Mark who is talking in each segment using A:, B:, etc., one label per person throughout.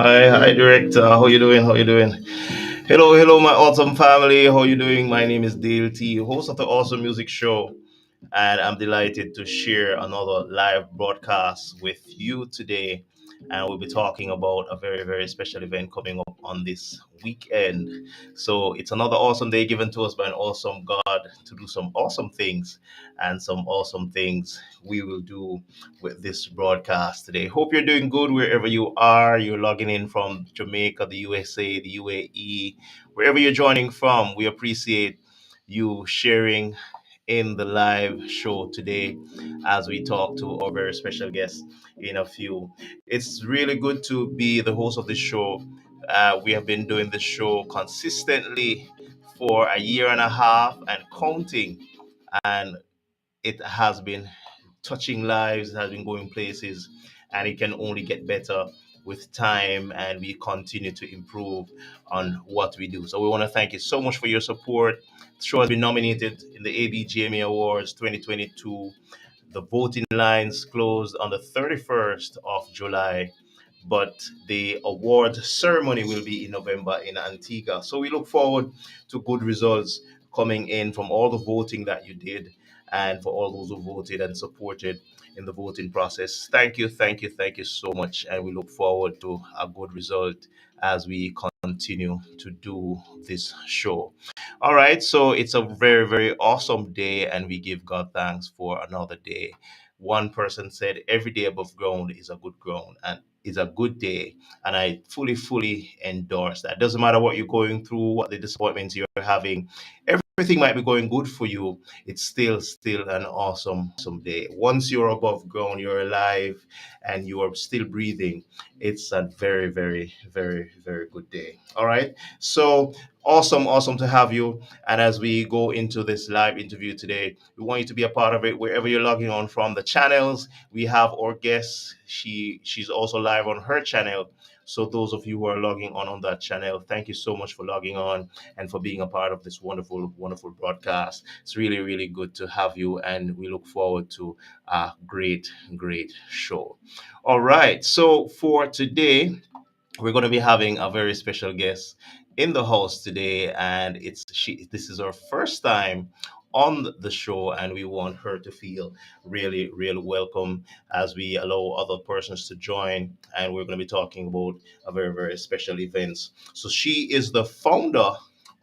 A: Hi, director. How you doing? How you doing? Hello, my awesome family. How you doing? My name is Dale T, host of the Awesome Music Show, and I'm delighted to share another live broadcast with you today. And we'll be talking about a very, very special event coming up on this weekend. So it's another awesome day given to us by an awesome God to do some awesome things, and some awesome things we will do with this broadcast today. Hope you're doing good wherever you are. You're logging in from Jamaica, the USA, the UAE, wherever you're joining from. We appreciate you sharing in the live show today as we talk to our very special guest in a few. It's really good to be the host of this show. We have been doing this show consistently for a year and a half and counting, and it has been touching lives, it has been going places, and it can only get better with time and we continue to improve on what we do. So we want to thank you so much for your support. The show has been nominated in the ABGMA Awards 2022. The voting lines closed on the 31st of July, but the award ceremony will be in November in Antigua. So we look forward to good results coming in from all the voting that you did and for all those who voted and supported in the voting process. Thank you so much. And we look forward to a good result as we continue to do this show. All right, so it's a very, very awesome day, and we give God thanks for another day. One person said, "Every day above ground is a good ground and is a good day." And I fully endorse that. Doesn't matter what you're going through, what the disappointments you're having, everything might be going good for you. It's still an awesome day. Once you're above ground, you're alive, and you are still breathing. It's a very good day. All right. So awesome to have you. And as we go into this live interview today, we want you to be a part of it wherever you're logging on from the channels. We have our guest. She's also live on her channel. So those of you who are logging on that channel, thank you so much for logging on and for being a part of this wonderful broadcast. It's really good to have you, and we look forward to a great show. All right. So for today, we're going to be having a very special guest in the house today, and it's she this is her first time on the show, and we want her to feel really welcome as we allow other persons to join. And we're going to be talking about a very special events. So she is the founder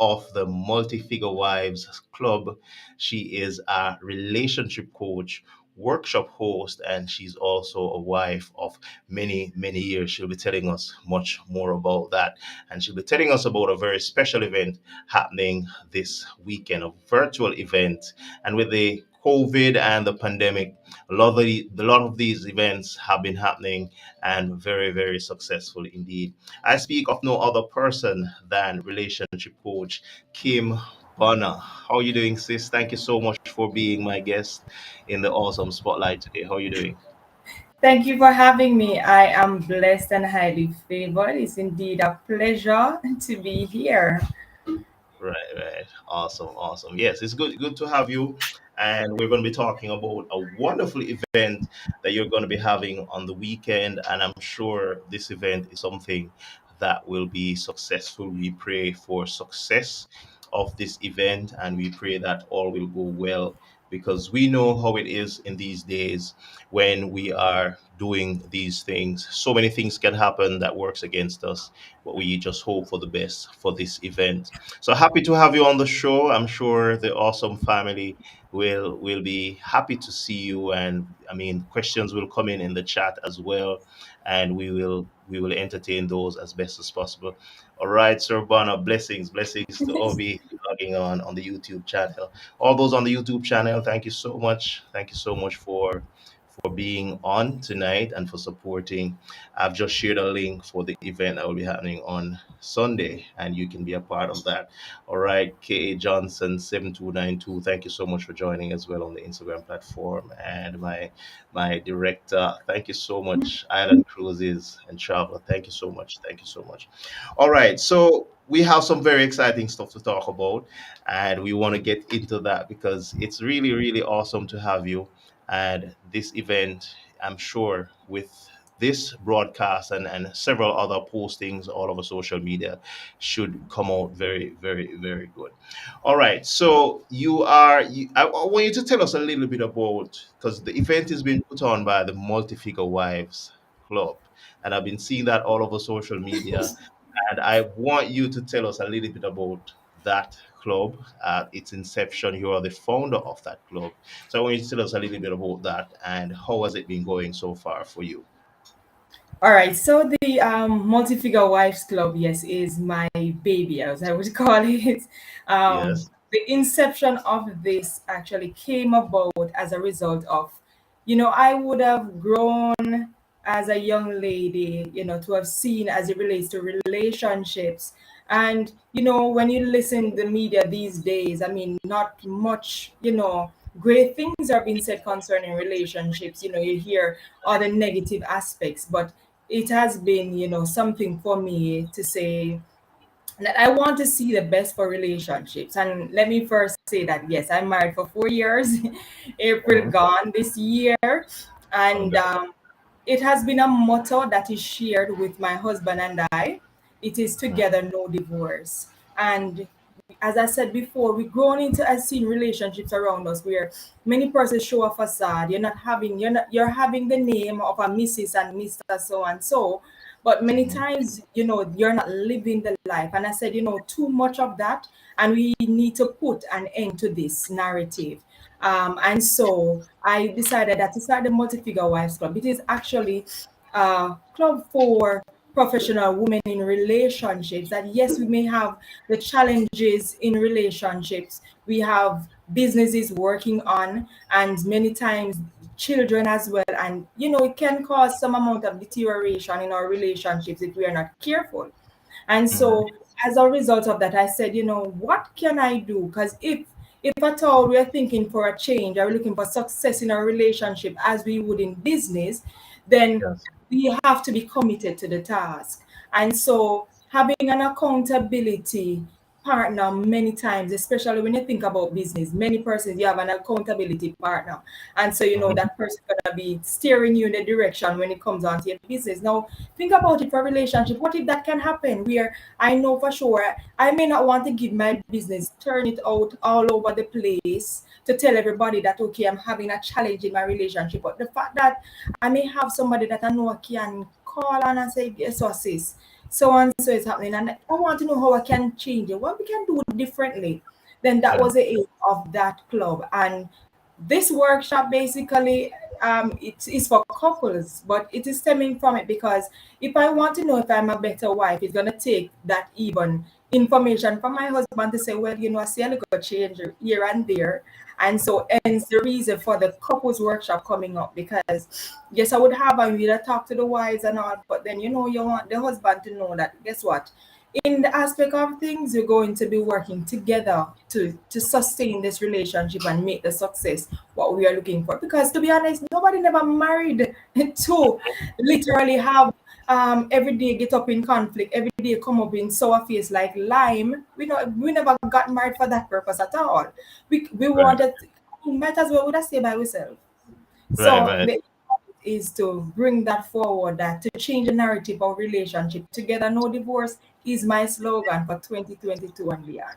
A: of the Multi-Figure Wives Club. She is a relationship coach, workshop host, and she's also a wife of many years. She'll be telling us much more about that. And she'll be telling us about a very special event happening this weekend, a virtual event. And with the COVID and the pandemic, a lot of these events have been happening and very successful indeed. I speak of no other person than relationship coach Kim Bonner. How are you doing, sis? Thank you so much for being my guest in the awesome spotlight today. How are you doing?
B: Thank you for having me. I am blessed and highly favored. It's indeed a pleasure to be here.
A: Right. Awesome. Yes, it's good to have you. And we're going to be talking about a wonderful event that you're going to be having on the weekend. And I'm sure this event is something that will be successful. We pray for success of this event, and we pray that all will go well, because we know how it is in these days when we are doing these things. So many things can happen that works against us, but we just hope for the best for this event. So happy to have you on the show. I'm sure the awesome family will be happy to see you, and I mean questions will come in the chat as well, and we will entertain those as best as possible. All right, Sir Bono, blessings to all be logging on the YouTube channel. All those on the YouTube channel, thank you so much. Thank you so much for being on tonight and for supporting. I've just shared a link for the event that will be happening on Sunday, and you can be a part of that. All right, K.A. Johnson 7292. Thank you so much for joining as well on the Instagram platform. And my director, thank you so much. Island Cruises and Travel. Thank you so much. Thank you so much. All right, so we have some very exciting stuff to talk about, and we want to get into that because it's really awesome to have you. And this event, I'm sure, with this broadcast and several other postings all over social media should come out very, very, very good. All right. So I want you to tell us a little bit about, because the event is being put on by the Multi-Figure Wives Club, and I've been seeing that all over social media. And I want you to tell us a little bit about that club, its inception. You are the founder of that club. So I want you to tell us a little bit about that and how has it been going so far for you?
B: All right, so the Multi-Figure Wives Club, yes, is my baby, as I would call it.
A: Yes.
B: The inception of this actually came about as a result of, I would have grown as a young lady, to have seen as it relates to relationships. And, when you listen to the media these days, I mean, not much, great things are being said concerning relationships. You hear other negative aspects, but it has been, something for me to say that I want to see the best for relationships. And let me first say that yes, I'm married for 4 years, April
A: Mhm.
B: gone this year, and
A: Okay.
B: it has been a motto that is shared with my husband and I. It is together, no divorce. And as I said before, we've grown into I've seen relationships around us where many persons show a facade. You're having the name of a Mrs. and Mr. so and so, but many
A: Mhm.
B: times, you're not living the life. And I said, too much of that, and we need to put an end to this narrative. And so I decided that to start the Multi-Figure Wives Club. It is actually a club for professional women in relationships. That yes, we may have the challenges in relationships. We have businesses working on, and many times children as well. And it can cause some amount of deterioration in our relationships if we are not careful. And
A: Mhm.
B: so as a result of that, I said, what can I do? Because if at all we are thinking for a change, are we looking for success in our relationship as we would in business, then
A: Yes.
B: we have to be committed to the task. And so having an accountability partner many times, especially when you think about business, many persons you have an accountability partner. And so
A: Mhm.
B: that person gonna be steering you in the direction when it comes on to your business. Now think about it for a relationship. What if that can happen where I know for sure I may not want to give my business, turn it out all over the place to tell everybody that okay, I'm having a challenge in my relationship. But the fact that I may have somebody that I know I can call on and say, guess what, sis? So and so is happening. And I want to know how I can change it, what we can do differently. Then that
A: Yeah.
B: was the aim of that club. And this workshop basically it is for couples, but it is stemming from it because if I want to know if I'm a better wife, it's gonna take that even information from my husband to say, well, I see a little change here and there. And so hence the reason for the couples workshop coming up because yes, I would have and we'd talk to the wives and all, but then you want the husband to know that guess what? In the aspect of things, you're going to be working together to sustain this relationship and make the success what we are looking for. Because to be honest, nobody never married to literally have every day get up in conflict, every day come up in sour face like lime. We never got married for that purpose at all. We
A: Right.
B: wanted might as well would have stay by ourselves.
A: Right.
B: So
A: Right.
B: the is to bring that forward, that to change the narrative of relationship. Together, no divorce is my slogan for 2022 and beyond.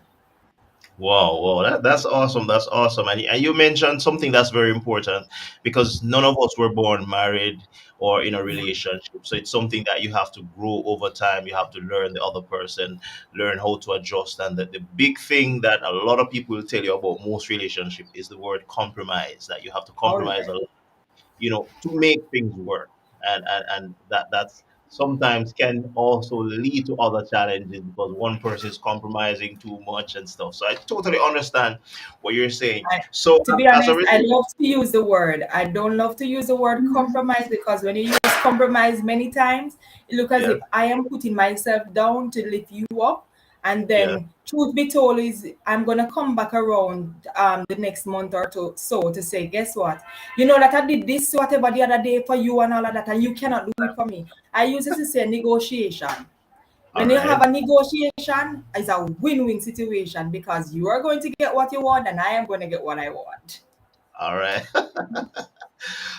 A: Wow, wow, that's awesome. That's awesome. And you mentioned something that's very important because none of us were born married or in a relationship. So it's something that you have to grow over time. You have to learn the other person, learn how to adjust. And the big thing that a lot of people will tell you about most relationship is the word compromise, that you have to
B: All
A: compromise
B: right.
A: a lot, to make things work. And that's sometimes can also lead to other challenges because one person is compromising too much and stuff. So I totally understand what you're saying.
B: I,
A: So
B: to be
A: as a
B: honest, I
A: result,
B: love to use the word. I don't love to use the word compromise because when you use compromise many times, it look as
A: yes,
B: if I am putting myself down to lift you up. And
A: yes,
B: then, truth be told, is I'm gonna come back around the next month or two so to say, guess what? You know that I did this whatever the other day for you and all of that, and you cannot do it for me. I use it to say negotiation.
A: all
B: When you have
A: right,
B: a negotiation, it's a win-win situation because you are going to get what you want and I am going to get what I want.
A: all right.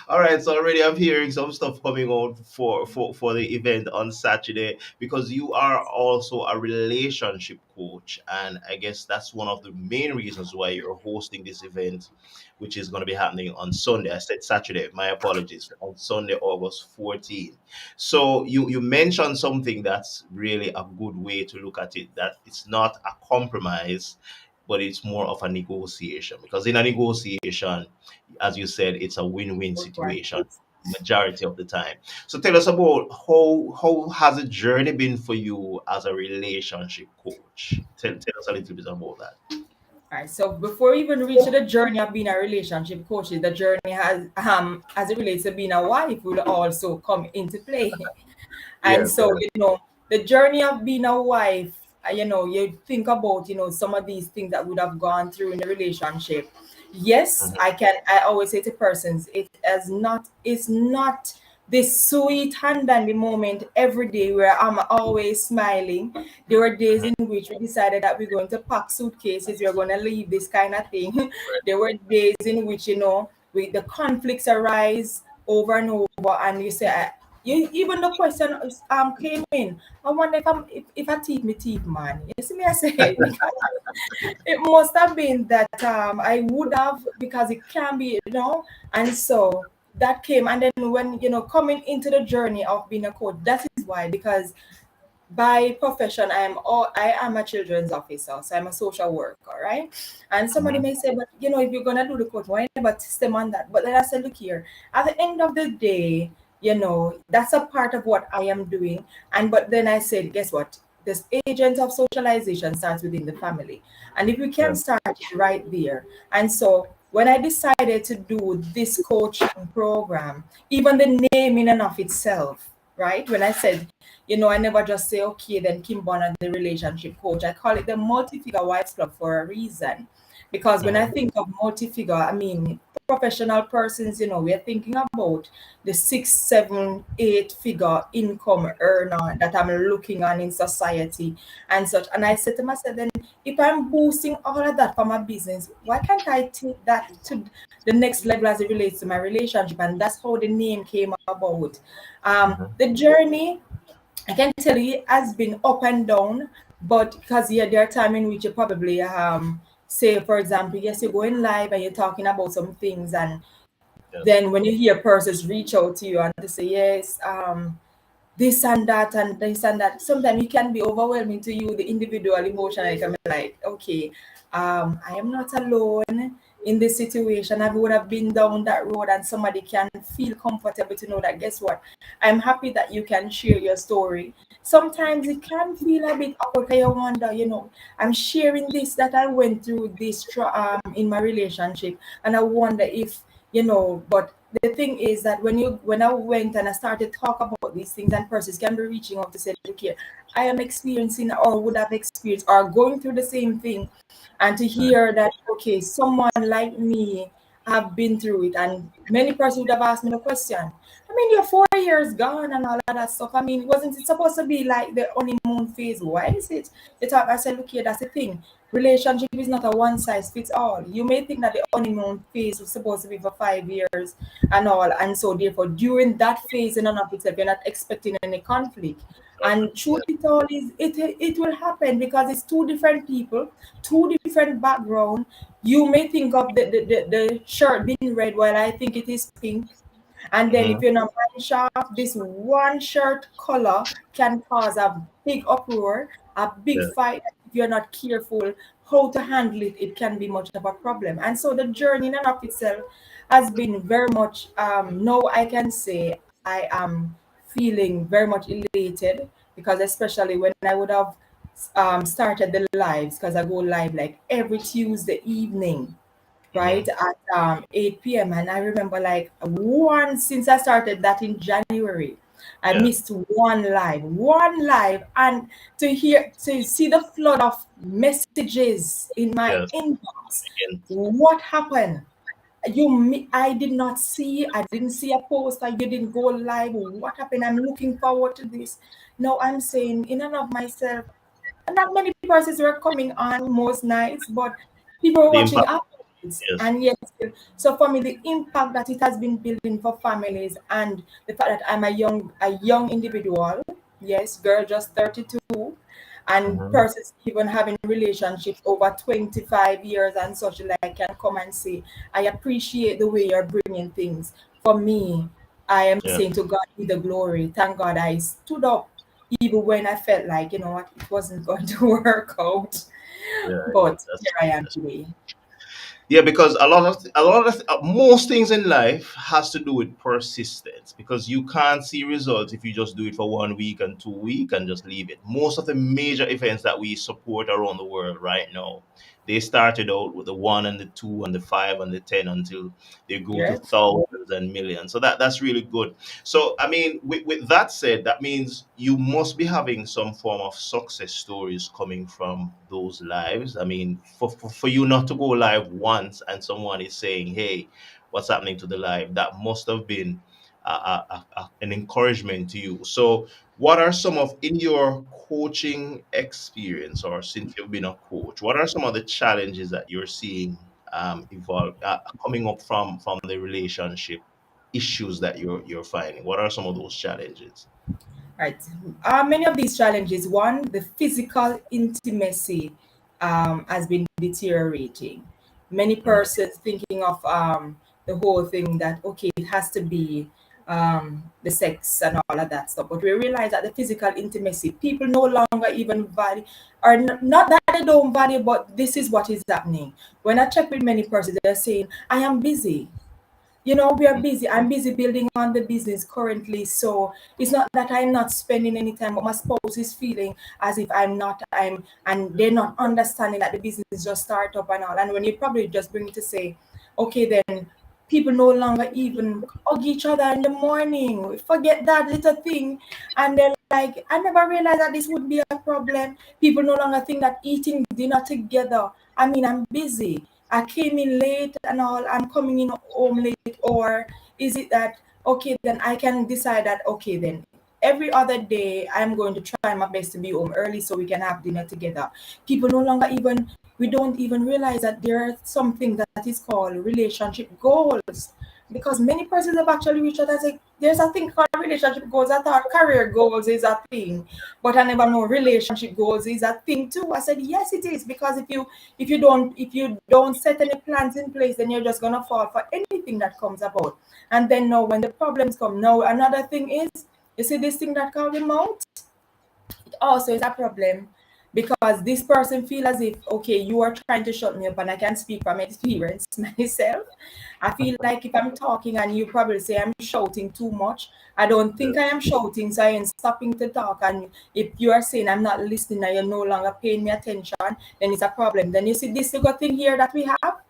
A: All right, so already I'm hearing some stuff coming out for the event on Saturday, because you are also a relationship coach, and I guess that's one of the main reasons why you're hosting this event, which is going to be happening on Sunday. I said Saturday. My apologies. On Sunday, August 14th. So you mentioned something that's really a good way to look at it. That it's not a compromise, but it's more of a negotiation, because in a negotiation, as you said, it's a win-win
B: Right.
A: situation majority of the time. So tell us about how has the journey been for you as a relationship coach? Tell us a little bit about that.
B: All right. So before we even reach to the journey of being a relationship coach, the journey has as it relates to being a wife will also come into play. And
A: Yes,
B: so, the journey of being a wife, you think about, some of these things that would have gone through in the relationship. Yes,
A: mhm,
B: I always say to persons, it's not this sweet hand and the moment every day where I'm always smiling. There were days in which we decided that we're going to pack suitcases, we're going to leave this kind of thing. There were days in which, the conflicts arise over and over, and you say, even the question came in. I wonder if I teeth me teeth, man. You see me, I say because it must have been that I would have, because it can be, and so that came. And then when, coming into the journey of being a coach, that is why, because by profession I am a children's officer, so I'm a social worker, right? And somebody
A: mhm,
B: may say, but if you're gonna do the coach, why never test them on that? But then I said, look here, at the end of the day, that's a part of what I am doing. And but then I said, guess what, this agent of socialization starts within the family, and if we can
A: yeah,
B: start it right there. And so when I decided to do this coaching program, even the name in and of itself, right, when I said, I never just say, okay, then Kim Bonner, the relationship coach. I call it the multi-figure wives club for a reason. Because when I
A: mhm,
B: think of multi-figure, I mean professional persons, we're thinking about the 6, 7, 8 figure income earner that I'm looking on in society and such. And I said to myself, then if I'm boosting all of that for my business, why can't I take that to the next level as it relates to my relationship? And that's how the name came about.
A: mhm,
B: The journey, I can tell you, it has been up and down, but because, yeah, there are times in which you probably say, for example, yes, you're going live and you're talking about some things, and
A: yes,
B: then when you hear persons reach out to you and to say, yes, this and that and this and that, sometimes it can be overwhelming to you, the individual emotionally. Can be like, okay, I am not alone in this situation. I would have been down that road, and somebody can feel comfortable to know that, guess what, I'm happy that you can share your story. Sometimes it can feel a bit awkward, 'cause you wonder, I'm sharing this, that I went through this in my relationship, and I wonder if, but the thing is that when I went and I started talk about these things, and persons can be reaching out to say, look here, I am experiencing or would have experienced or going through the same thing, and to
A: mhm,
B: hear that, okay, someone like me have been through it. And many persons would have asked me the question, I mean, you're 4 years gone and all of that stuff. I mean, wasn't it supposed to be like the honeymoon phase? Why is it the talk? I said, look here, that's the thing. Relationship is not a one size fits all. You may think that the honeymoon phase was supposed to be for 5 years and all, and so therefore during that phase in and of itself, you're not expecting any conflict. And truth
A: yes,
B: it all is, it will happen because it's two different people, two different background. You may think of the shirt being red while I think it is pink. And then if
A: mhm,
B: you're not mind sharp, this one shirt color can cause a big uproar, a big
A: yes,
B: fight. If you're not careful how to handle it, it can be much of a problem. And so the journey in and of itself has been very much, now I can say I am feeling very much elated, because especially when I would have started the lives, because I go live like every Tuesday evening, right,
A: mhm,
B: at 8 p.m. And I remember, like, once since I started that in January, I
A: yeah,
B: missed one live, and to see the flood of messages in my
A: yes.
B: inbox.
A: Again,
B: What happened? I did not see. I didn't see a post. You didn't go live. What happened? I'm looking forward to this. No, I'm saying in and of myself, not many persons were coming on most nights, but people were
A: the
B: watching
A: impact,
B: up.
A: Yes.
B: And yes, so for me, the impact that it has been building for families, and the fact that I'm a young individual, yes, girl, just 32, and
A: Hmm.
B: persons even having relationships over 25 years and such, like, can come and say, I appreciate the way you're bringing things. For me, I am
A: Yeah.
B: saying to God be the glory. Thank God I stood up even when I felt like, what, it wasn't going to work out.
A: Yeah. Yeah.
B: But here
A: That's
B: I
A: true.
B: am
A: That's
B: today.
A: Yeah, because most things in life has to do with persistence. Because you can't see results if you just do it for 1 week and 2 week and just leave it. Most of the major events that we support around the world right now, they started out with the one and the two and the five and the 10 until they grew to
B: Yes.
A: thousands and millions. So that's really good. So I mean, with that said, that means you must be having some form of success stories coming from those lives. I mean, for you not to go live once and someone is saying, "Hey, what's happening to the live?" That must have been an encouragement to you. So, what are some of in your coaching experience, or since you've been a coach, what are some of the challenges that you're seeing evolve coming up from the relationship issues that you're finding? What are some of those challenges?
B: Right. Many of these challenges, one, the physical intimacy has been deteriorating. Many
A: Mhm.
B: persons thinking of the whole thing that, okay, it has to be the sex and all of that stuff. But we realize that the physical intimacy, people no longer even value, or not that they don't value, but this is what is happening. When I check with many persons, they're saying, I am busy. We are busy. I'm busy building on the business currently. So it's not that I'm not spending any time, but my spouse is feeling as if and they're not understanding that the business just start up and all. And when you probably just bring it to say, okay, then people no longer even hug each other in the morning. We forget that little thing. And they're like, I never realized that this would be a problem. People no longer think that eating dinner together. I mean, I'm busy. I came in late and all, I'm coming in home late, or is it that, okay, then I can decide that, okay, then every other day I'm going to try my best to be home early so we can have dinner together. People no longer even, we don't even realize that there's something that is called relationship goals, because many persons have actually reached out and said, there's a thing called relationship goals. I thought career goals is a thing, but I never know relationship goals is a thing too. I said, yes, it is, because if you don't set any plans in place, then you're just gonna fall for anything that comes about. And then now when the problems come, now another thing is, you see this thing that called the mouth, it also is a problem, because this person feel as if, okay, you are trying to shut me up, and I can speak from experience myself. I feel like if I'm talking and you probably say I'm shouting too much, I don't think I am shouting, so I ain't stopping to talk. And if you are saying I'm not listening and you're no longer paying me attention, then it's a problem. Then you see this little thing here that we have,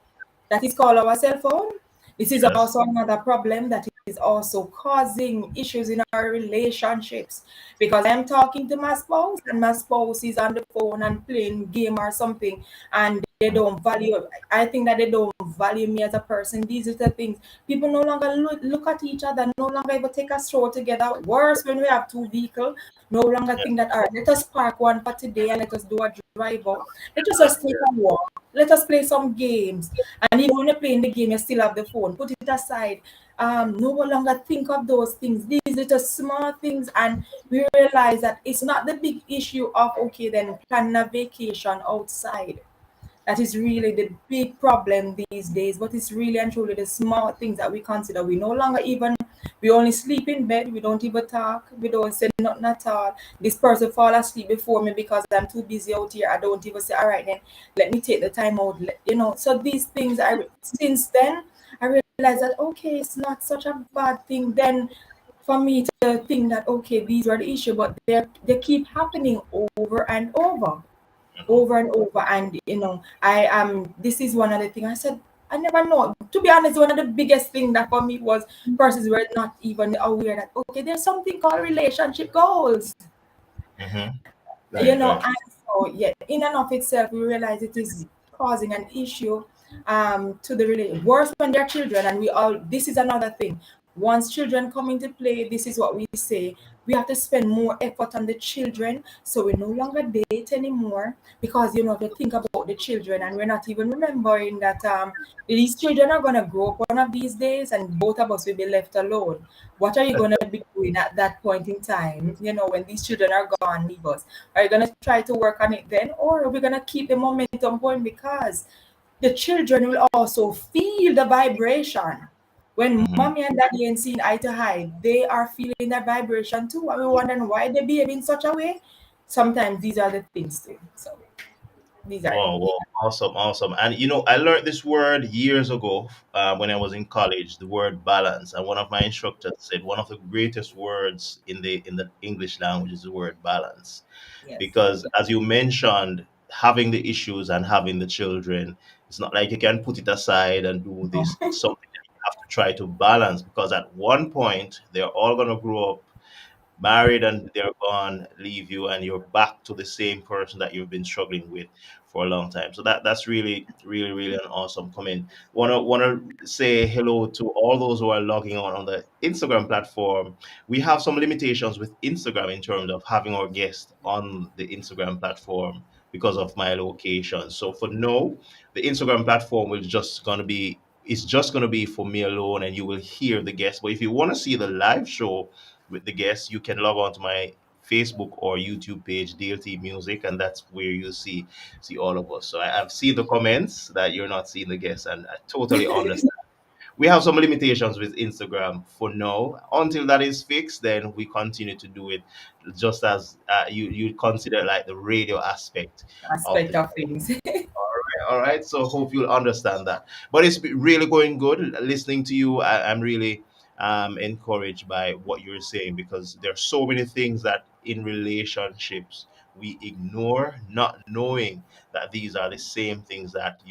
B: that is called our cell phone. This is
A: Yes.
B: also another problem that is also causing issues in our relationships, because I'm talking to my spouse and my spouse is on the phone and playing game or something, and they don't value. I think that they don't value me as a person. These are the things. People no longer look at each other, no longer ever take a stroll together. Worse, when we have two vehicles, no longer
A: Yeah.
B: think that, all right, let us park one for today and let us do a drive up. Let us
A: That,
B: just take a walk. Let us play some games. And even when you're playing the game, you still have the phone. Put it aside. No longer think of those things. These little small things, and we realize that it's not the big issue of, okay, then planning a vacation outside. That is really the big problem these days. But it's really and truly the small things that we consider. We no longer even, we only sleep in bed. We don't even talk. We don't say nothing at all. This person fall asleep before me because I'm too busy out here. I don't even say, all right, then let me take the time out. So these things, since then, I realized that, okay, it's not such a bad thing. Then for me to think that, okay, these are the issue, but they keep happening over and over,
A: mhm.
B: over and over. And I am, this is one of the things I said, I never know, to be honest. One of the biggest thing that for me was persons were not even aware that, okay, there's something called relationship goals.
A: Mhm. Right, right.
B: And so, yeah, in and of itself, we realize it is causing an issue to the relation. Worse when they're children, and we all, this is another thing. once children come into play, this is what we say. We have to spend more effort on the children. So we no longer date anymore because you know to think about the children, and we're not even remembering that these children are gonna grow up one of these days, and both of us will be left alone. What are you gonna be doing at that point in time? You know, when these children are gone, leave us. Are you gonna try to work on it then, or are we gonna keep the momentum going because the children will also feel the vibration. When
A: Hmm.
B: mommy and daddy ain't seeing eye to eye, they are feeling that vibration too. And we wondering why they behave in such a way. Sometimes these are the things too. So these are
A: Wow, wow, awesome, awesome. And I learned this word years ago when I was in college. The word balance, and one of my instructors said one of the greatest words in the English language is the word balance,
B: yes.
A: because as you mentioned, having the issues and having the children, it's not like you can put it aside and do
B: No.
A: this. It's something that you have to try to balance, because at one point they're all going to grow up married and they're gone, leave you, and you're back to the same person that you've been struggling with for a long time. So that's really, really, really an awesome comment. Wanna say hello to all those who are logging on the Instagram platform. We have some limitations with Instagram in terms of having our guests on the Instagram platform because of my location. So for now, the Instagram platform will just gonna be it's just gonna be for me alone, and you will hear the guests. But if you want to see the live show with the guests, you can log on to my Facebook or YouTube page, DLT Music, and that's where you see all of us. So I've seen the comments that you're not seeing the guests, and I totally understand. We have some limitations with Instagram for now. Until that is fixed, then we continue to do it just as you consider like the radio aspect of the
B: Aspect of things.
A: all right. So hope you'll understand that. But it's been really going good listening to you. I'm really encouraged by what you're saying, because there are so many things that in relationships we ignore, not knowing that these are the same things that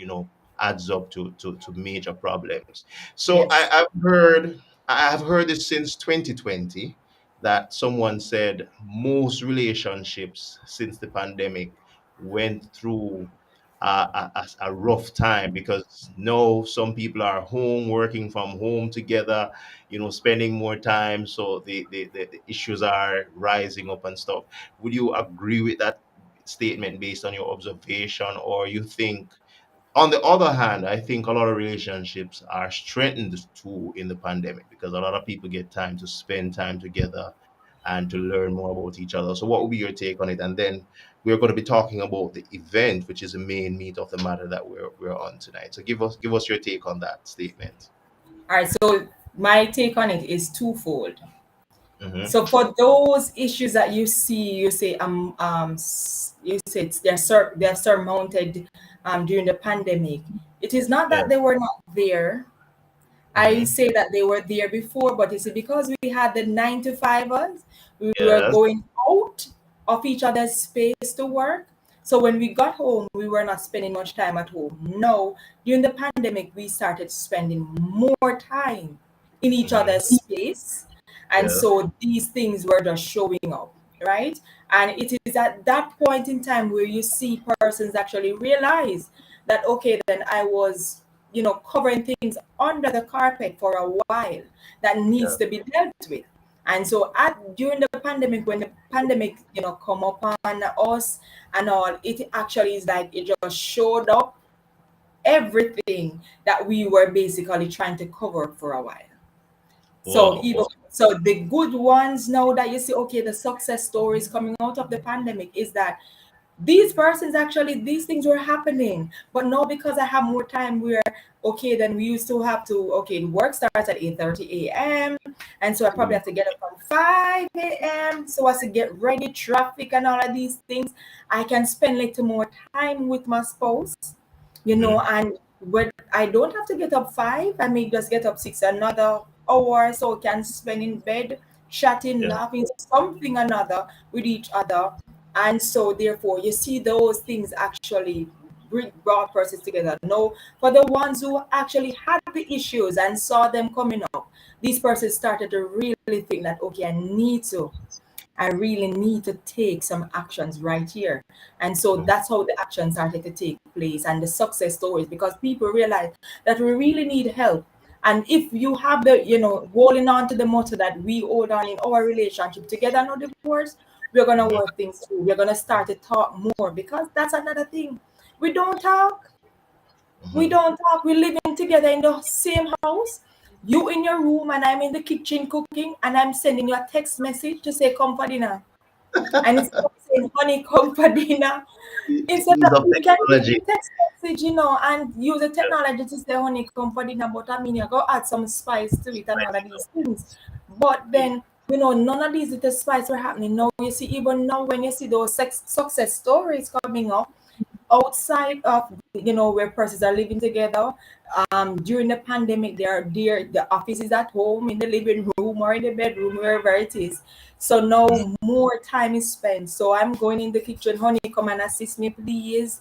A: adds up to major problems. So
B: Yes.
A: I've heard this since 2020, that someone said most relationships since the pandemic went through a rough time, because no, some people are home working from home together, spending more time, so the issues are rising up and stuff. Would you agree with that statement based on your observation, or you think, on the other hand, I think a lot of relationships are strengthened too in the pandemic, because a lot of people get time to spend time together and to learn more about each other. So, what would be your take on it? And then we're going to be talking about the event, which is the main meat of the matter that we're on tonight. So, give us your take on that statement.
B: All right. So my take on it is twofold.
A: Mm-hmm.
B: So for those issues that you see, you say you say they're surmounted during the pandemic. It is not
A: Yeah.
B: that they were not there. I
A: Mm-hmm.
B: say that they were there before, but it's because we had the 9 to 5ers, we were
A: Yes.
B: going out of each other's space to work. So when we got home, we were not spending much time at home. No, during the pandemic, we started spending more time in each
A: Mm-hmm.
B: other's space. And
A: Yes.
B: so these things were just showing up, right? And it is at that point in time where you see persons actually realize that, okay, then I was covering things under the carpet for a while that needs
A: Yeah.
B: to be dealt with. And so at during the pandemic, when the pandemic, come upon us and all, it actually is like it just showed up everything that we were basically trying to cover for a while. So
A: Wow.
B: even
A: Wow.
B: so the good ones now that you see, okay, the success stories coming out of the pandemic is that these persons actually these things were happening, but now because I have more time, we're okay, then we used to have to, okay, work starts at 8:30 a.m, and so I probably
A: Mm-hmm.
B: have to get up from 5 a.m so as to get ready, traffic and all of these things. I can spend little more time with my spouse,
A: Mm-hmm.
B: and when I don't have to get up 5, I may just get up 6, another hour, so I can spend in bed chatting,
A: Yeah.
B: laughing, something another with each other. And so therefore you see those things actually brought persons together. No, for the ones who actually had the issues and saw them coming up, these persons started to really think that, okay, I really need to take some actions right here. And so
A: Mm-hmm.
B: that's how the action started to take place and the success stories, because people realize that we really need help. And if you have the, holding on to the motto that we hold on in our relationship together, no divorce, we're gonna
A: Mhm.
B: work things through. We're gonna start to talk more, because that's another thing. We don't talk. We
A: Mhm.
B: don't talk. We're living together in the same house. You in your room and I'm in the kitchen cooking, and I'm sending you a text message to say come for dinner. And instead of saying honey, come for dinner, instead
A: Use
B: of,
A: of
B: you can use
A: technology.
B: the text message, and use the technology to say honey, come for dinner. But I mean, you go add some spice to it and all of these things. But
A: Yeah.
B: then, none of these little spice were happening. Now you see, even now when you see those success stories coming up outside of, where persons are living together, during the pandemic, the office is at home, in the living room or in the bedroom, wherever it is. So now
A: Mhm.
B: more time is spent. So I'm going in the kitchen, honey, come and assist me, please.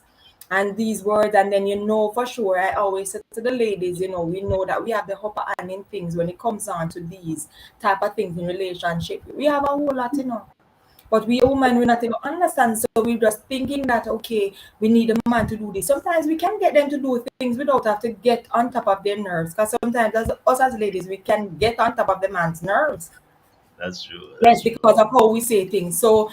B: And these words, and then, for sure, I always say to the ladies, we know that we have the upper hand in things when it comes on to these type of things in relationship. We have a whole lot, but we women, we not even understand. So we're just thinking that, okay, we need a man to do this. Sometimes we can get them to do things without have to get on top of their nerves. Because sometimes as us as ladies, we can get on top of the man's nerves.
A: That's true.
B: Yes,
A: That's true.
B: because of how we say things. So,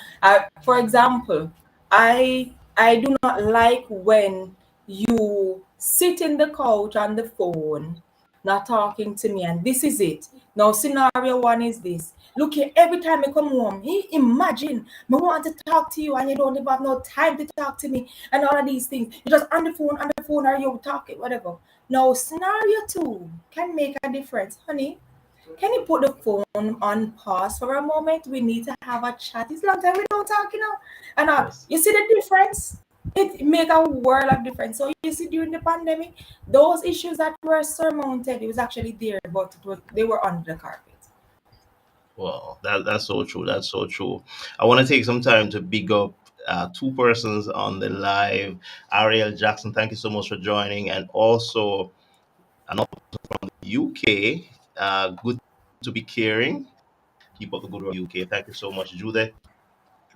B: for example, I do not like when you sit in the couch on the phone, not talking to me, and this is it. Now, scenario one is this. Look here, every time I come home, imagine me want to talk to you, and you don't even have no time to talk to me, and all of these things. You're just on the phone, or you talking, whatever. Now, scenario two can make a difference, honey. Can you put the phone on pause for a moment? We need to have a chat. It's long time we don't talk, And
A: Yes.
B: you see the difference? It make a world of difference. So you see, during the pandemic, those issues that were surmounted, it was actually there, but they were under the carpet.
A: Well, that's so true. That's so true. I want to take some time to big up two persons on the live. Ariel Jackson, thank you so much for joining, and also another UK. Good to be caring. Keep up the good work, UK. Thank you so much, Judith.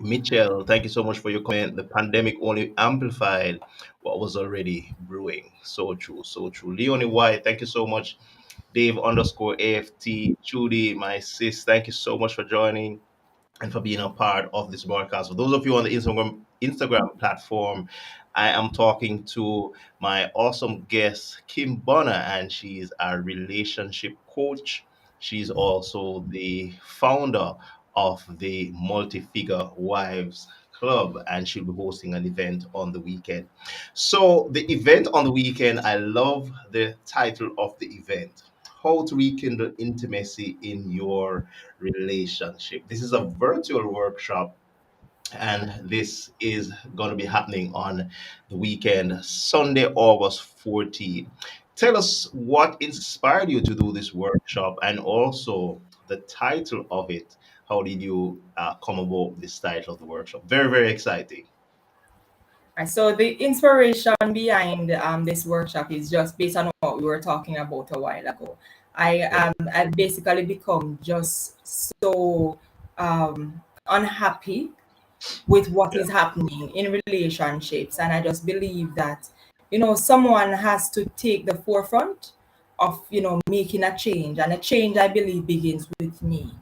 A: Mitchell, thank you so much for your comment. The pandemic only amplified what was already brewing. So true, so true. Leonie White, thank you so much. Dave underscore AFT, Judy, my sis, thank you so much for joining and for being a part of this broadcast. For those of you on the Instagram platform, I am talking to my awesome guest, Kim Bonner, and she's a relationship coach. She's also the founder of the Multi-Figure Wives Club, and she'll be hosting an event on the weekend. So, the event on the weekend, I love the title of the event: How to Rekindle Intimacy in Your Relationship. This is a virtual workshop, and this is going to be happening on the weekend, Sunday, August 14th. Tell us what inspired you to do this workshop, and also the title of it. How did you come about this title of the workshop? Very, very exciting.
B: Right. So the inspiration behind this workshop is just based on what we were talking about a while ago.
A: Yeah.
B: I basically become just so unhappy with what
A: Yeah.
B: is happening in relationships, and I just believe that someone has to take the forefront of making a change, and a change, I believe, begins with me.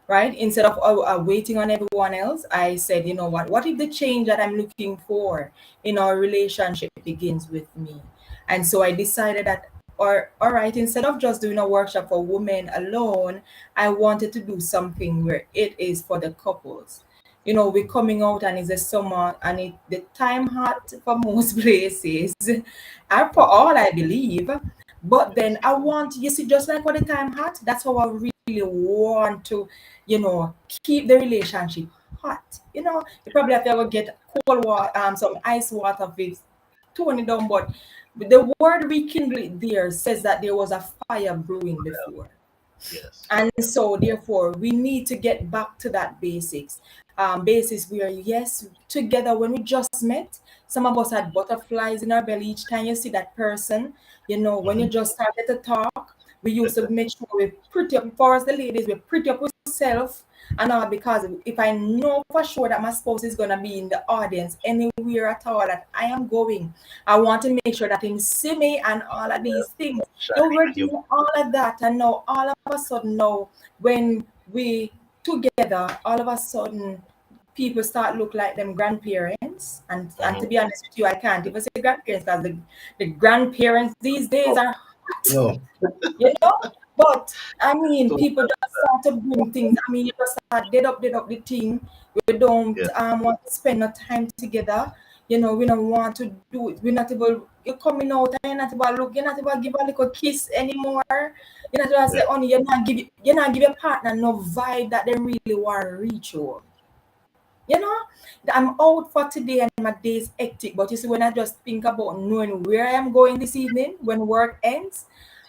B: Right, instead of waiting on everyone else, I said, what if the change that I'm looking for in our relationship begins with me? And so I decided that, or all right, instead of just doing a workshop for women alone, I wanted to do something where it is for the couples. We're coming out, and it's a summer, and the time hot for most places, and for all, I believe. But then
A: Yes.
B: I want, you see, just like for the time hot, that's how I really want to, you know, keep the relationship hot. You probably have to go get cold water, some ice water fix, tone it down. But the word rekindle there says that there was a fire brewing before.
A: Yes.
B: And
A: Yeah.
B: so therefore we need to get back to that basis where, yes, together when we just met, some of us had butterflies in our belly each time you see that person. When you
A: Mhm.
B: just started to talk, we used to make sure we pretty up, for us the ladies, we pretty up ourselves, and all, because if I know for sure that my spouse is gonna be in the audience anywhere at all that I am going, I want to make sure that him see me and all of these things. No,
A: Shining
B: we're
A: on you.
B: doing all of that, and now all of a sudden now when we together, all of a sudden people start look like them grandparents. And to
A: Mhm.
B: be honest with you, I can't even say grandparents because the grandparents these days
A: Oh,
B: are hot,
A: no.
B: you know. But I mean,
A: So,
B: people just start to bring things. I mean, you just start dead up the thing. We don't
A: yeah,
B: want to spend no time together. You know, we don't want to do it. We're not able. You're coming out and you're not able to look. You're not able to give a little kiss anymore. You're not able to
A: yeah,
B: say, "Honey, you're not give your partner no vibe that they really want to reach you." You know, I'm out for today and my day's hectic. But you see, when I just think about knowing where I'm going this evening when work ends,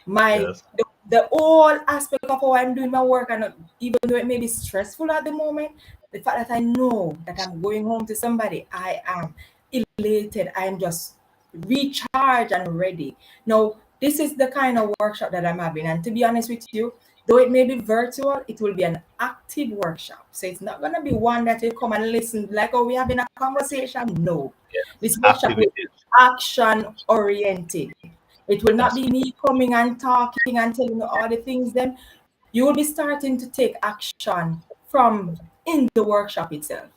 B: my
A: yes,
B: the whole aspect of how I'm doing my work, and even though it may be stressful at the moment, the fact that I know that I'm going home to somebody, I am elated. I am just recharged and ready. Now, this is the kind of workshop that I'm having, and to be honest with you, though it may be virtual, it will be an active workshop. So it's not going to be one that you come and listen like, oh, we're having a conversation. No.
A: yes.
B: This workshop will be
A: Activities.
B: action oriented. It will not
A: That's
B: be me coming and talking and telling you all the things. Then you will be starting to take action from in the workshop itself.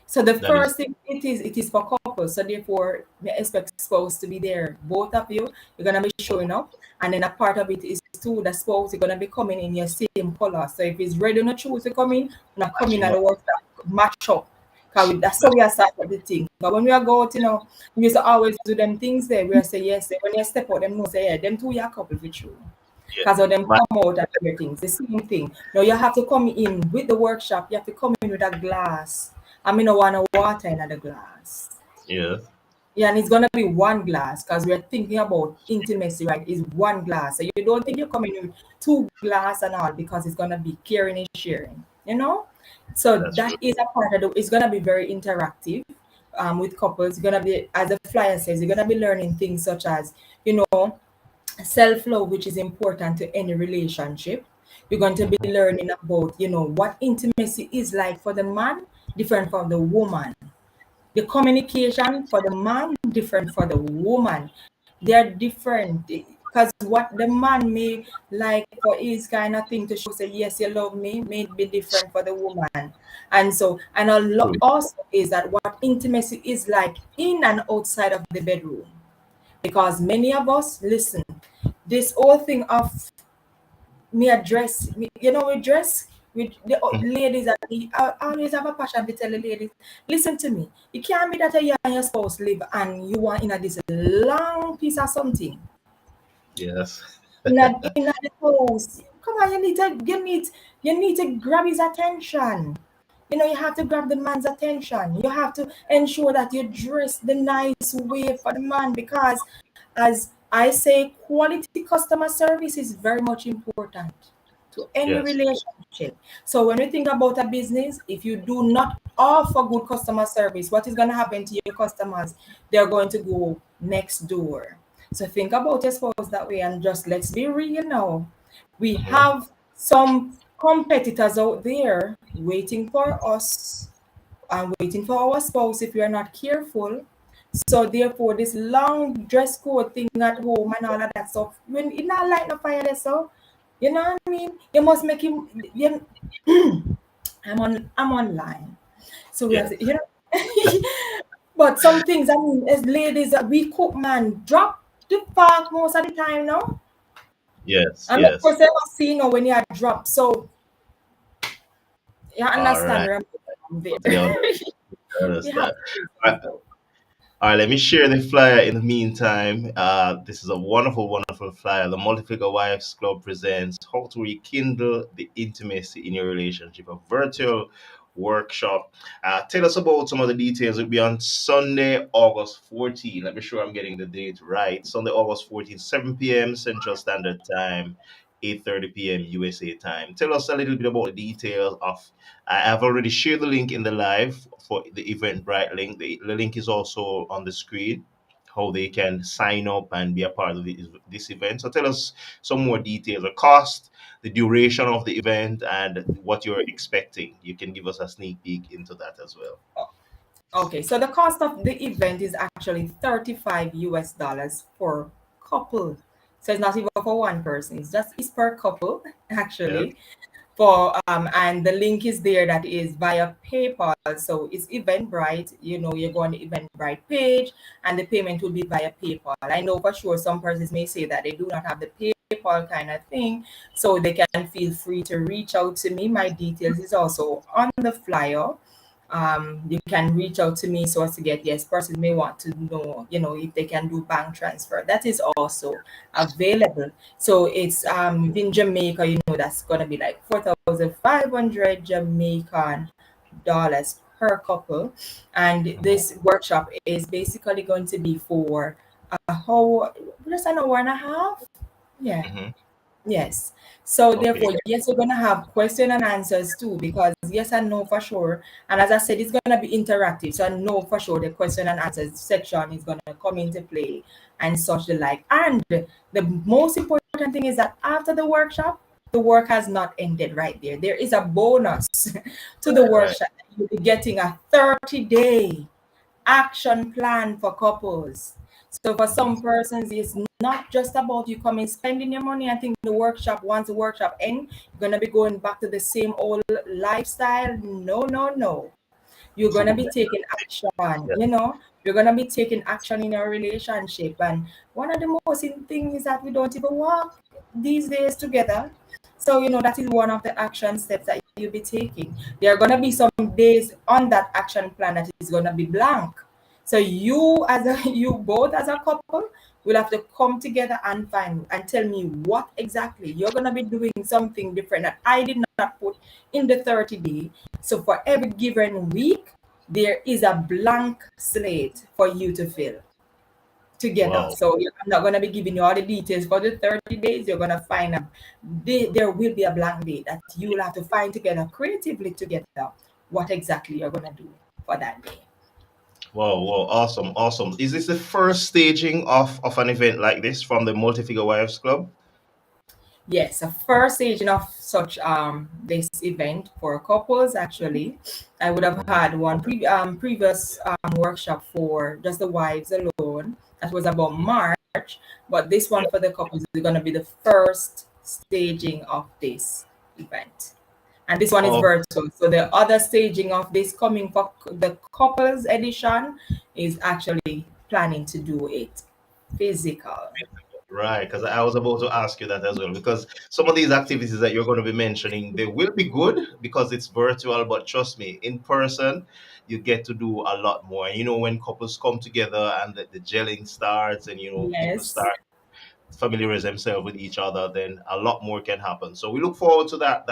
B: So the
A: that is
B: first thing it is for couples. So therefore, we expect spouse to be there. Both of you, you're gonna be showing up, and then a part of it is too the spouse. You're gonna be coming in your same color. So if it's red, not choose to come in, not come in
A: matching
B: at
A: up.
B: the workshop, match up. Cause that's how
A: That's
B: we are start up the thing. But when we are go out, we used to always do them things there. We are say yes. When you step out, them know say yeah, them two are couple for true.
A: yeah.
B: Because of them
A: My,
B: come out and everything. The same thing. Now you have to come in with the workshop, you have to come in with a glass. I mean, I want to water in the glass.
A: yes,
B: Yeah, and it's gonna be one glass because we're thinking about intimacy, right? It's one glass. So you don't think you're coming with two glass and all because it's gonna be caring and sharing, you know? So
A: that's true.
B: that is a part of it's gonna be very interactive with couples. It's gonna be, as the flyer says, you're gonna be learning things such as, self-love, which is important to any relationship. You're going to be
A: Mhm.
B: learning about, what intimacy is like for the man, different from the woman. The communication for the man, different for the woman. They're different because what the man may like for his kind of thing to show say yes you love me may be different for the woman. And so, and
A: True.
B: also is that what intimacy is like in and outside of the bedroom, because many of us listen, this whole thing of me a dress, we dress with the
A: Mhm.
B: ladies, and I always have a passion to tell the ladies, listen to me. It can't be that you and your spouse live and you want in a this long piece of something
A: Yes,
B: in a the house. Come on, you need to grab his attention. You have to grab the man's attention. You have to ensure that you dress the nice way for the man, because as I say, quality customer service is very much important to any
A: yes,
B: relationship. So when we think about a business, if you do not offer good customer service, what is going to happen to your customers? They're going to go next door. So think about your spouse that way, and just let's be real now. We
A: mhm,
B: have some competitors out there waiting for us and waiting for our spouse if we are not careful. So therefore, this long dress code thing at home and all of that stuff, when it not like no fire there, so you know what I mean? You must make him. I'm online. So we have
A: yes,
B: to. But some things, I mean, as ladies, we cook, man, drop the fork most of the time, no?
A: yes,
B: And of
A: yes.
B: course, I must see, when you are drop. So you
A: All
B: understand
A: right.
B: where I'm there.
A: Totally
B: We have
A: understand.
B: to do
A: All
B: some
A: right,
B: stuff.
A: all right, let me share the flyer in the meantime. This is a wonderful, wonderful flyer. The Multi-Figure Wives Club presents How to Rekindle the Intimacy in Your Relationship, a virtual workshop. Tell us about some of the details. It'll be on Sunday, August 14th. Let me sure I'm getting the date right. Sunday, August 14th, 7 p.m. Central Standard Time, 8:30 p.m. USA time. Tell us a little bit about the details of. I have already shared the link in the live for the Eventbrite link. The link is also on the screen. how they can sign up and be a part of this event. So tell us some more details, the cost, the duration of the event, and what you're expecting. You can give us a sneak peek into that as well.
B: Okay, so the cost of the event is actually 35 US dollars per couple. So it's not even for one person, it's per couple
A: Yeah.
B: actually. For and the link is there, that is via PayPal. So it's Eventbrite, you go on the Eventbrite page and the payment will be via PayPal. I know for sure some persons may say that they do not have the PayPal kind of thing, so they can feel free to reach out to me. My details is also on the flyer. You can reach out to me so as to get, yes, person may want to know, if they can do bank transfer. That is also available. So it's in Jamaica, that's gonna be like 4,500 Jamaican dollars per couple. And
A: Mhm.
B: this workshop is basically going to be for a whole just an hour and a half. Yeah.
A: Mhm.
B: Yes. So
A: Okay.
B: therefore, yes, we're gonna have question and answers too, because yes and no for sure. And as I said, it's gonna be interactive. So I know for sure the question and answers section is gonna come into play and such the like. And the most important thing is that after the workshop, the work has not ended right there. There is a bonus to the
A: Right. Right.
B: workshop. You'll be getting a 30-day action plan for couples. So for
A: Mhm.
B: some persons, it's not just about you coming spending your money. I think the workshop, once the workshop ends, you're gonna be going back to the same old lifestyle. No, no, no. You're gonna be taking action,
A: Yeah.
B: you're gonna be taking action in your relationship. And one of the most important things is that we don't even walk these days together. So that is one of the action steps that you'll be taking. There are gonna be some days on that action plan that is gonna be blank. So you both as a couple will have to come together and find and tell me what exactly you're gonna be doing, something different that I did not put in the 30-day. So for every given week, there is a blank slate for you to fill together.
A: Wow.
B: So I'm not going to be giving you all the details for the 30 days. You're going to find there will be a blank day that you will have to find together, creatively together, what exactly you're going to do for that day.
A: Wow. Wow. Awesome. Awesome. Is this the first staging of an event like this from the Multi-Figure Wives Club?
B: Yes, a first stage of such this event for couples actually. I would have
A: Mhm.
B: had one previous workshop for just the wives alone. That was about
A: Mhm.
B: March, but this one
A: Yeah.
B: for the couples is going to be the first staging of this event. And this one is
A: Oh,
B: virtual. So the other staging of this coming for the couples edition is actually planning to do it physical.
A: right, because I was about to ask you that as well. Because some of these activities that you're going to be mentioning, they will be good because it's virtual, but trust me, in person, you get to do a lot more. You know, when couples come together and the gelling starts, and people
B: Yes.
A: start familiarize themselves with each other, then a lot more can happen. So we look forward to that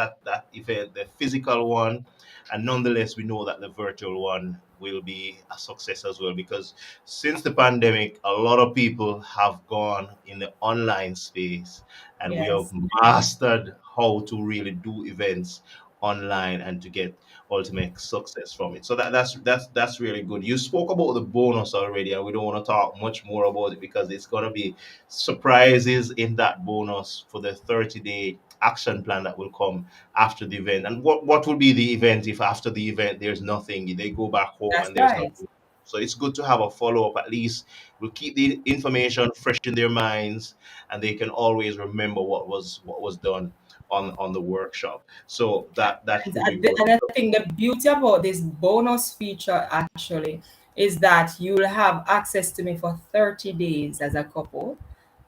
A: event, the physical one, and nonetheless, we know that the virtual one will be a success as well because since the pandemic, a lot of people have gone in the online space, and we have
B: Yes.
A: mastered how to really do events online and to get ultimate success from it. So that's really good. You spoke about the bonus already, and we don't want to talk much more about it because it's gonna be surprises in that bonus for the 30-day action plan that will come after the event. And what will be the event if after the event there's nothing? They go back home
B: That's
A: and there's
B: right.
A: nothing. So it's good to have a follow up. At least we'll keep the information fresh in their minds, and they can always remember what was done on the workshop. So that
B: And,
A: will be
B: and
A: good.
B: and I think the beauty about this bonus feature actually is that you'll have access to me for 30 days as a couple,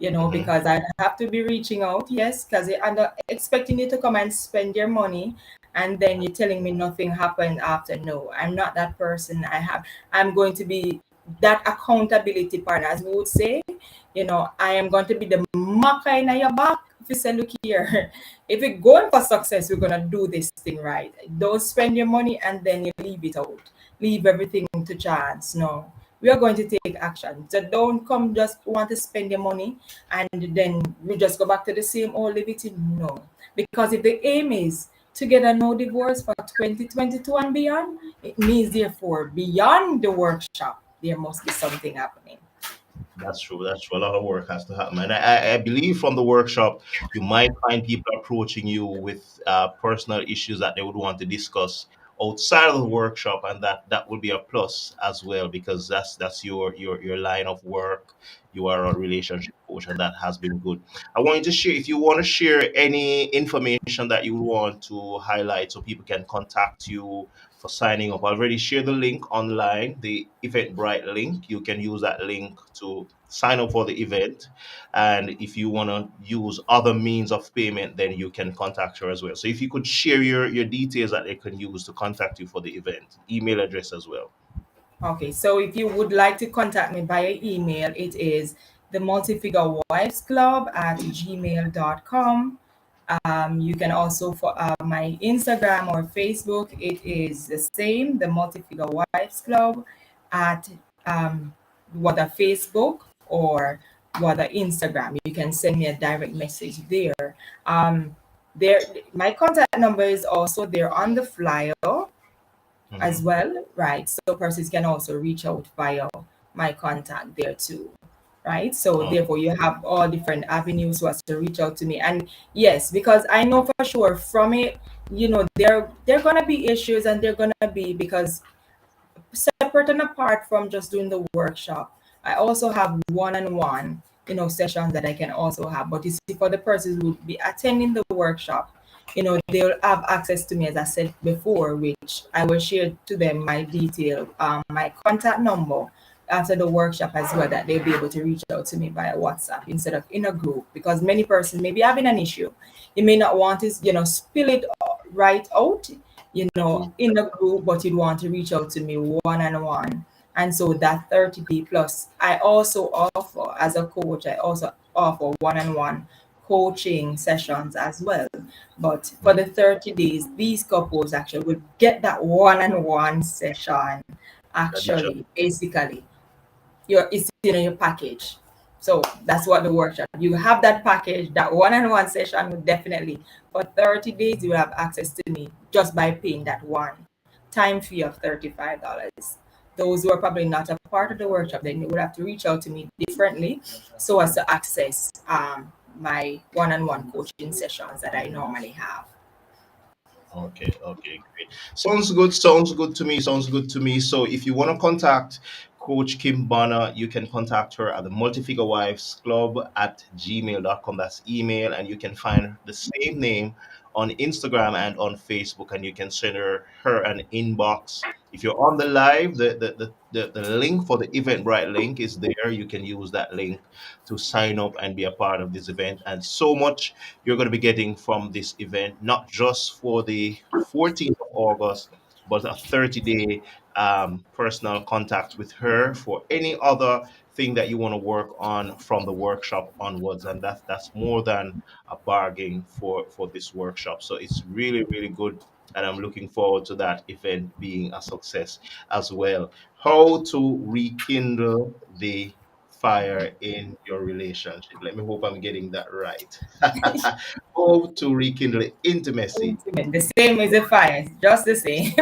A: Mhm.
B: because I have to be reaching out, yes, because I'm not expecting you to come and spend your money and then you're telling me nothing happened after. No, I'm not that person. I'm going to be that accountability partner, as we would say. I am going to be the marker in your back. If you say, look here, if we're going for success, we're gonna do this thing right. Don't spend your money and then you leave it out. Leave everything to chance. No. We are going to take action. So don't come just want to spend your money and then we just go back to the same old liberty. No. Because if the aim is to get a no divorce for 2022 and beyond, it means therefore beyond the workshop, there must be something happening.
A: That's true. That's true. A lot of work has to happen, and I believe from the workshop you might find people approaching you with personal issues that they would want to discuss outside of the workshop, and that would be a plus as well because that's your line of work. You are a relationship coach, and that has been good. I want you to share if you want to share any information that you want to highlight, so people can contact you for signing up. I already shared the link online, the Eventbrite link. You can use that link to sign up for the event. And if you want to use other means of payment, then you can contact her as well. So if you could share your details that they can use to contact you for the event, email address as well.
B: Okay, so if you would like to contact me via email, it is the Multifigure Wives Club at gmail.com. You can also for my Instagram or Facebook, it is the same, the Multifigure Wives Club at whether Facebook or whether Instagram. You can send me a direct message there. Um, there, my contact number is also there on the flyer as
A: Hmm.
B: well, right? So persons can also reach out via my contact there too, right? So
A: Oh,
B: therefore, you have all different avenues for us to reach out to me. And yes, because I know for sure from it, there gonna be issues, and they're gonna be because separate and apart from just doing the workshop, I also have one-on-one, sessions that I can also have. But you see, for the persons who will be attending the workshop, they'll have access to me, as I said before, which I will share to them my detail, my contact number after the workshop as well, that they'll be able to reach out to me via WhatsApp instead of in a group, because many persons may be having an issue. You may not want to, spill it right out,
A: true.
B: in the group, but you'd want to reach out to me one on one. And so that 30-day plus, I also offer as a coach, I also offer one on one coaching sessions as well. But for the 30 days, these couples actually will get that one on one session,
A: Addition.
B: actually, basically it's in your package. So that's what the workshop. You have that package, that one-on-one session will definitely for 30 days you will have access to me just by paying that one time fee of $35. Those who are probably not a part of the workshop, then you would have to reach out to me differently so as to access my one-on-one coaching sessions that I normally have.
A: Okay, okay, great. Sounds good. Sounds good to me. Sounds good to me. So, if you want to contact Coach Kim Bonner, you can contact her at the Multifigure Wives Club at gmail.com. That's email, and you can find the same name on Instagram and on Facebook, and you can send her an inbox. If you're on the live, the link for the Eventbrite link is there. You can use that link to sign up and be a part of this event. And so much you're going to be getting from this event, not just for the 14th of August, but a 30-day personal contact with her for any other thing that you want to work on from the workshop onwards. And that's more than a bargain for this workshop. So it's really, really good. And I'm looking forward to that event being a success as well. How to rekindle the fire in your relationship. Let me hope I'm getting that right. How to rekindle intimacy.
B: Intimate, the same as the fire, just the same.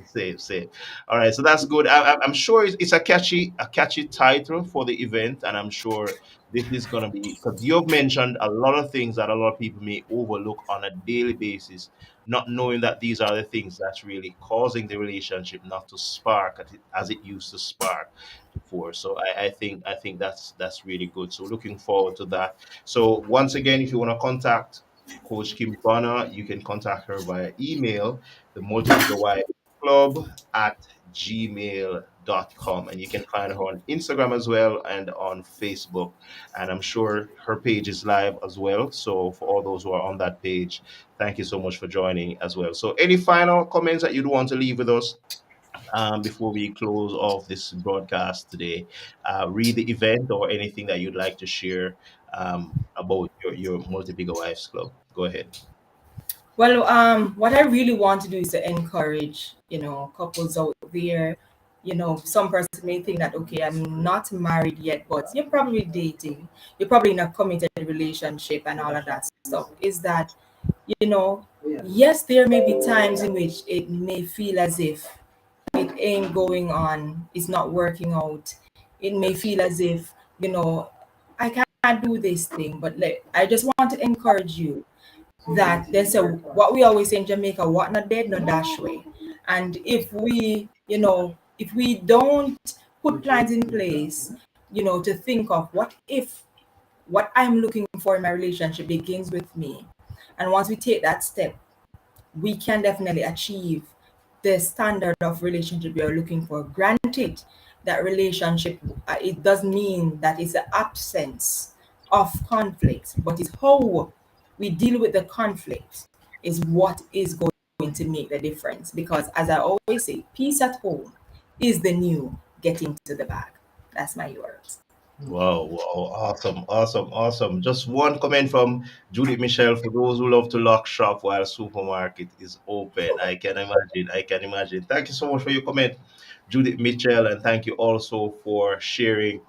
A: Same, same. All right, so that's good. I'm sure it's a catchy title for the event, and I'm sure this is gonna be because you've mentioned a lot of things that a lot of people may overlook on a daily basis, not knowing that these are the things that's really causing the relationship not to spark as it used to spark before. So I think that's really good. So looking forward to that. So once again, if you want to contact Coach Kim Bonner, you can contact her via email, the Multifigure Club at gmail.com. And you can find her on Instagram as well and on Facebook. And I'm sure her page is live as well. So for all those who are on that page, thank you so much for joining as well. So any final comments that you'd want to leave with us before we close off this broadcast today? Read the event or anything that you'd like to share about your Multi-Bigger Wives Club. Go ahead.
B: Well, what I really want to do is to encourage, couples out there. Some person may think that, okay, I'm not married yet, but you're probably dating. You're probably in a committed relationship and all of that stuff. Is that, you know, yes, there may be times in which it may feel as if it ain't going on, it's not working out. it may feel as if, you know, I can't do this thing. But I just want to encourage you that there's a what we always say in Jamaica, what not dead, no dash way. And if we, if we don't put plans in place, to think of what if what I'm looking for in my relationship begins with me. And once we take that step, we can definitely achieve the standard of relationship we are looking for. Granted, that relationship, it doesn't mean that it's the absence of conflict, but it's how we deal with the conflict is what is going to make the difference. Because as I always say, peace at home is the new getting to the bag. That's my words.
A: Wow, wow, awesome, awesome, awesome. Just one comment from Judith Michelle for those who love to lock shop while supermarket is open. I can imagine. I can imagine. Thank you so much for your comment, Judith Mitchell, and thank you also for sharing.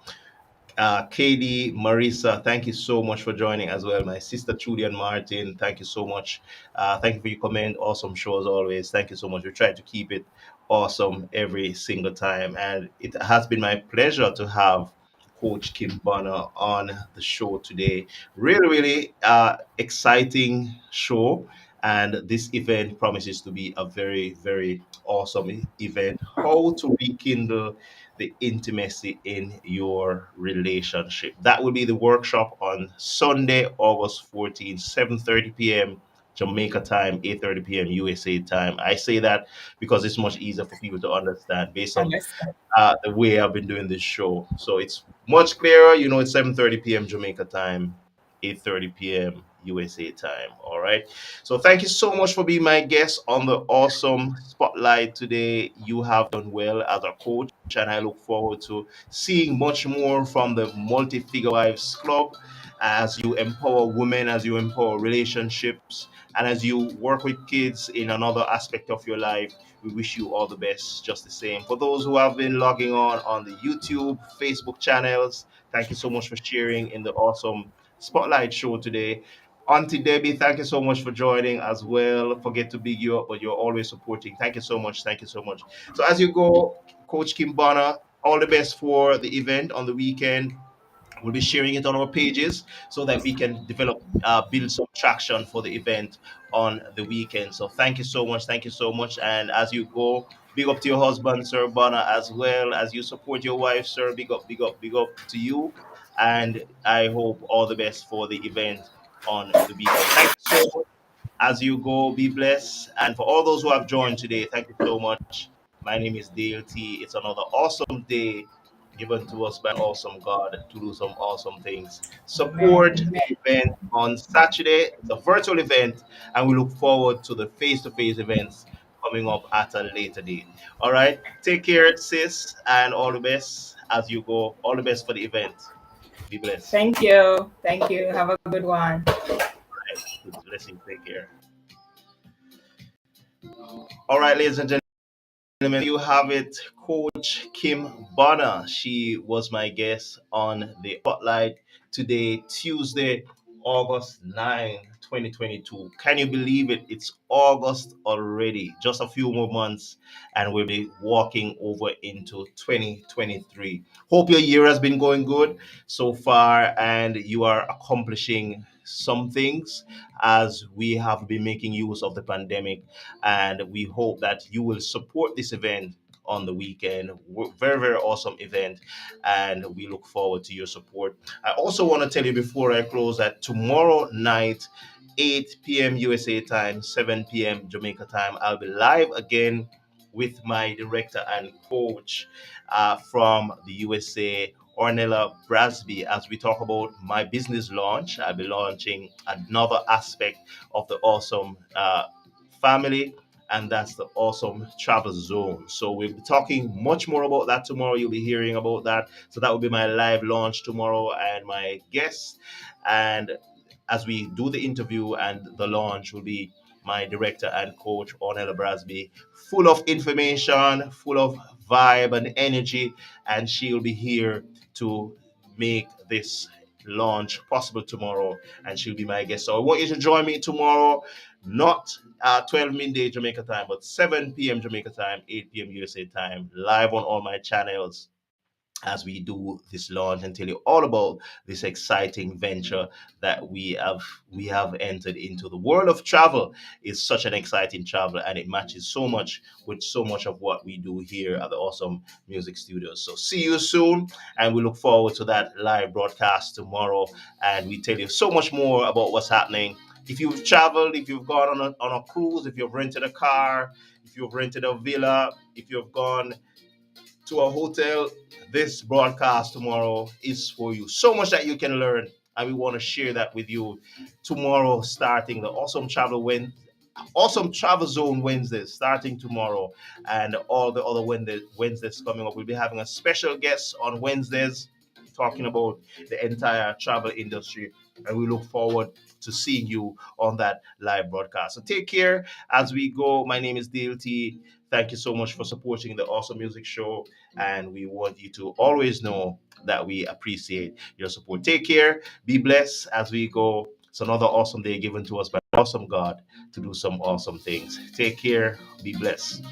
A: KD, Marisa, thank you so much for joining as well. My sister Julian Martin, thank you so much. Thank you for your comment. Awesome show as always. Thank you so much. We try to keep it awesome every single time. And it has been my pleasure to have Coach Kim Bonner on the show today. Really, really exciting show. And this event promises to be a very, very awesome event. How to rekindle the intimacy in your relationship. That will be the workshop on Sunday, August 14th, 7:30 p.m. Jamaica time, 8:30 p.m. USA time. I say that because it's much easier for people to understand based on
B: Understand.
A: the way I've been doing this show. So it's much clearer. You know, it's 7:30 p.m. Jamaica time, 8:30 p.m. USA time. All right. So thank you so much for being my guest on the awesome spotlight today. You have done well as a coach, and I look forward to seeing much more from the Multi Figure Wives Club as you empower women, as you empower relationships, and as you work with kids in another aspect of your life. We wish you all the best, just the same. For those who have been logging on the YouTube, Facebook channels, thank you so much for sharing in the awesome spotlight show today. Auntie Debbie, thank you so much for joining as well. Forget to big you up, but you're always supporting. Thank you so much. Thank you so much. So as you go, Coach Kim Bonner, all the best for the event on the weekend. We'll be sharing it on our pages so that we can build some traction for the event on the weekend. So thank you so much. Thank you so much. And as you go, big up to your husband, Sir Bonner, as well as you support your wife, Sir. Big up, big up, big up to you. And I hope all the best for the event on the weekend. Thank you so much. As you go, be blessed. And for all those who have joined today, thank you so much. My name is Dale T. It's another awesome day given to us by an awesome God to do some awesome things. Support
B: Amen.
A: the event on Saturday. It's a virtual event, and we look forward to the face to face events coming up at a later date. All right. Take care, sis, and all the best as you go. All the best for the event. Be blessed.
B: Thank you. Thank you. Have a good one.
A: Right. Blessing. Take care. All right, ladies and gentlemen, you have it, Coach Kim Bonner. She was my guest on the spotlight today, Tuesday, August 9, 2022. Can you believe it? It's August already, just a few more months, and we'll be walking over into 2023. Hope your year has been going good so far and you are accomplishing some things as we have been making use of the pandemic, and we hope that you will support this event on the weekend. Very, very awesome event, and we look forward to your support. I also want to tell you before I close that tomorrow night, 8 p.m. USA time, 7 p.m. Jamaica time, I'll be live again with my director and coach from the USA, Ornella Brasby, as we talk about my business launch. I'll be launching another aspect of the awesome family, and that's the awesome travel zone. So we'll be talking much more about that tomorrow. You'll be hearing about that. So that will be my live launch tomorrow and my guests. And as we do the interview and the launch will be my director and coach, Ornella Brasby, full of information, full of vibe and energy. And she'll be here to make this launch possible tomorrow. And she'll be my guest. So I want you to join me tomorrow, not 12 midday Jamaica time, but 7 p.m. Jamaica time, 8 p.m. USA time, live on all my channels. as we do this launch and tell you all about this exciting venture that we have entered into. The world of travel is such an exciting travel, and it matches so much with so much of what we do here at the Awesome Music Studios. So see you soon, and we look forward to that live broadcast tomorrow, and we tell you so much more about what's happening. If you've traveled, if you've gone on a cruise, if you've rented a car, if you've rented a villa, if you've gone to a hotel, this broadcast tomorrow is for you. So much that you can learn, and we want to share that with you tomorrow, starting the Awesome Travel Zone Wednesdays starting tomorrow, and all the other Wednesdays coming up. We'll be having a special guest on Wednesdays talking about the entire travel industry, and we look forward to seeing you on that live broadcast. So take care as we go. My name is DLT. Thank you so much for supporting the Awesome Music Show, and we want you to always know that we appreciate your support. Take care, be blessed as we go. It's another awesome day given to us by an awesome God to do some awesome things. Take care, be blessed.